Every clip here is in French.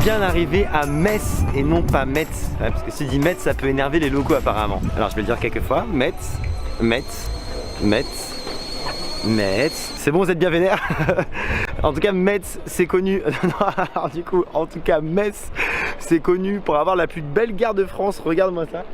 bien arrivé à Metz et non pas Metz. Ouais, parce que si dit Metz, ça peut énerver les locaux apparemment. Alors je vais le dire quelques fois. Metz, Metz, Metz, Metz. C'est bon, vous êtes bien vénère. En tout cas, Metz, c'est connu. Alors du coup, en tout cas, Metz, c'est connu pour avoir la plus belle gare de France. Regarde-moi ça.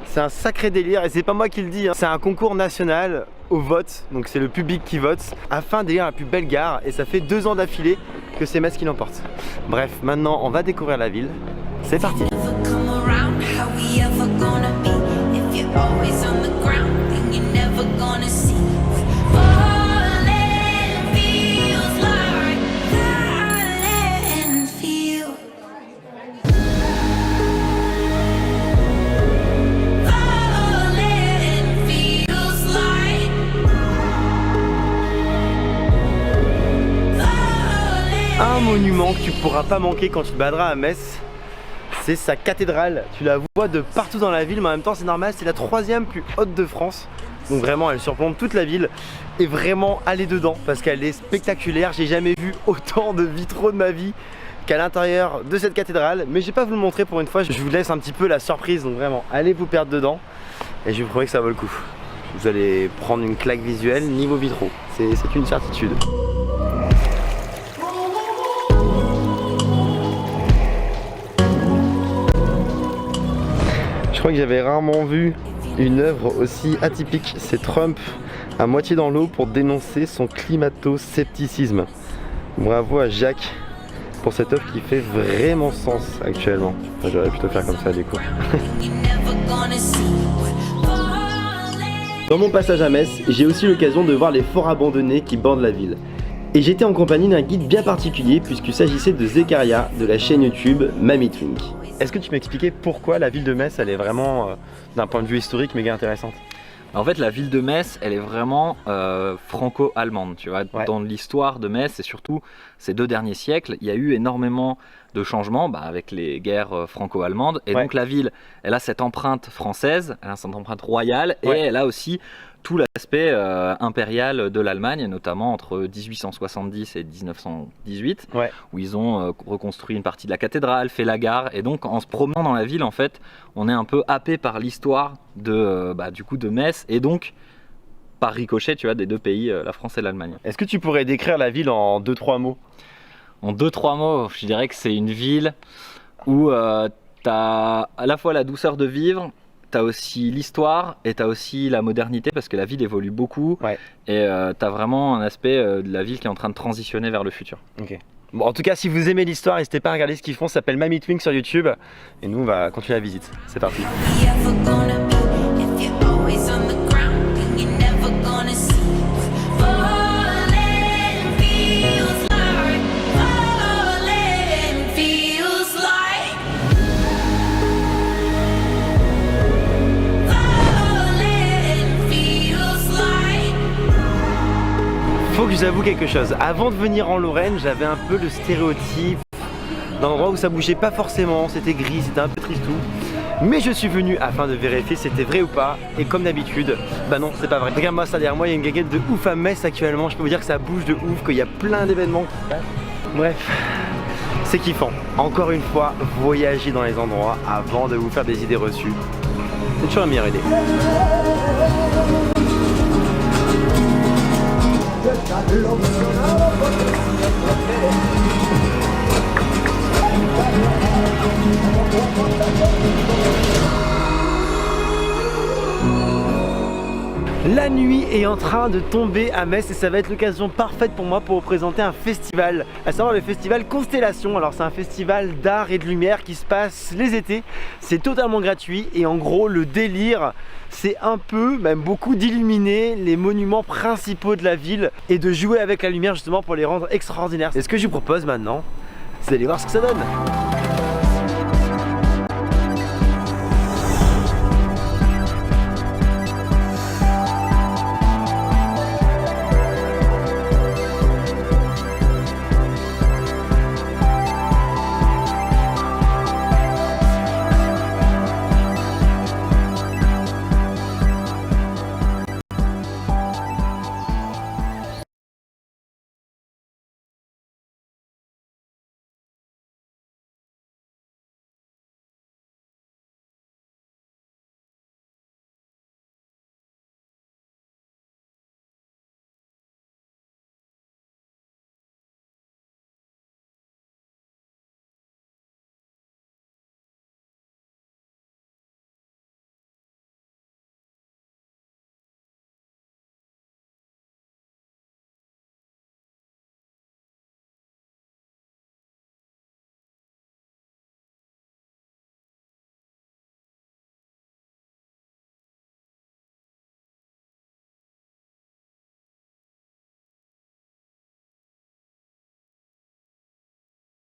C'est un sacré délire et c'est pas moi qui le dis, hein. C'est un concours national au vote, donc c'est le public qui vote afin d'élire la plus belle gare et ça fait 2 ans d'affilée que c'est Metz qui l'emporte. Bref, maintenant on va découvrir la ville. C'est parti. Un monument que tu pourras pas manquer quand tu te baladeras à Metz, c'est sa cathédrale. Tu la vois de partout dans la ville, mais en même temps c'est normal, c'est la 3e plus haute de France. Donc vraiment elle surplombe toute la ville. Et vraiment allez dedans parce qu'elle est spectaculaire. J'ai jamais vu autant de vitraux de ma vie qu'à l'intérieur de cette cathédrale. Mais je vais pas vous le montrer pour une fois, je vous laisse un petit peu la surprise. Donc vraiment allez vous perdre dedans et je vous promets que ça vaut le coup. Vous allez prendre une claque visuelle niveau vitraux, c'est une certitude. Je crois que j'avais rarement vu une œuvre aussi atypique. C'est Trump à moitié dans l'eau pour dénoncer son climato-scepticisme. Bravo à Jacques pour cette œuvre qui fait vraiment sens actuellement. Enfin, j'aurais plutôt faire comme ça du coup. Dans mon passage à Metz, j'ai aussi l'occasion de voir les forts abandonnés qui bordent la ville. Et j'étais en compagnie d'un guide bien particulier puisqu'il s'agissait de Zekaria de la chaîne YouTube Mamie Twink. Est-ce que tu m'expliquais pourquoi la ville de Metz elle est vraiment d'un point de vue historique méga intéressante? En fait, la ville de Metz, elle est vraiment franco-allemande, tu vois. Ouais. Dans l'histoire de Metz et surtout ces 2 derniers siècles, il y a eu énormément de changements avec les guerres franco-allemandes. Et donc la ville, elle a cette empreinte française, elle a cette empreinte royale et elle a aussi tout l'aspect impérial de l'Allemagne, notamment entre 1870 et 1918, où ils ont reconstruit une partie de la cathédrale, fait la gare, et donc en se promenant dans la ville, en fait, on est un peu happé par l'histoire de, du coup, de Metz, et donc par ricochet, tu vois, des 2 pays, la France et l'Allemagne. Est-ce que tu pourrais décrire la ville en 2-3 mots? En 2-3 mots, je dirais que c'est une ville où tu as à la fois la douceur de vivre, tu as aussi l'histoire et tu as aussi la modernité parce que la ville évolue beaucoup et tu as vraiment un aspect de la ville qui est en train de transitionner vers le futur. Okay. Bon, en tout cas, si vous aimez l'histoire, n'hésitez pas à regarder ce qu'ils font, ça s'appelle Mamie Twink sur YouTube et nous on va continuer la visite. C'est parti. Faut que j'avoue quelque chose, avant de venir en Lorraine, j'avais un peu le stéréotype d'un endroit où ça bougeait pas forcément, c'était gris, c'était un peu tristou. Mais je suis venu afin de vérifier si c'était vrai ou pas, et comme d'habitude, bah non, c'est pas vrai. Regarde-moi ça derrière moi, il y a une guinguette de ouf à Metz actuellement, je peux vous dire que ça bouge de ouf, qu'il y a plein d'événements qui se passent. Bref, c'est kiffant. Encore une fois, voyagez dans les endroits avant de vous faire des idées reçues. C'est toujours la meilleure idée. La nuit est en train de tomber à Metz et ça va être l'occasion parfaite pour moi pour vous présenter un festival, à savoir le festival Constellation. Alors c'est un festival d'art et de lumière qui se passe les étés, c'est totalement gratuit et en gros le délire c'est un peu, même beaucoup, d'illuminer les monuments principaux de la ville et de jouer avec la lumière justement pour les rendre extraordinaires. Et ce que je vous propose maintenant, c'est d'aller voir ce que ça donne.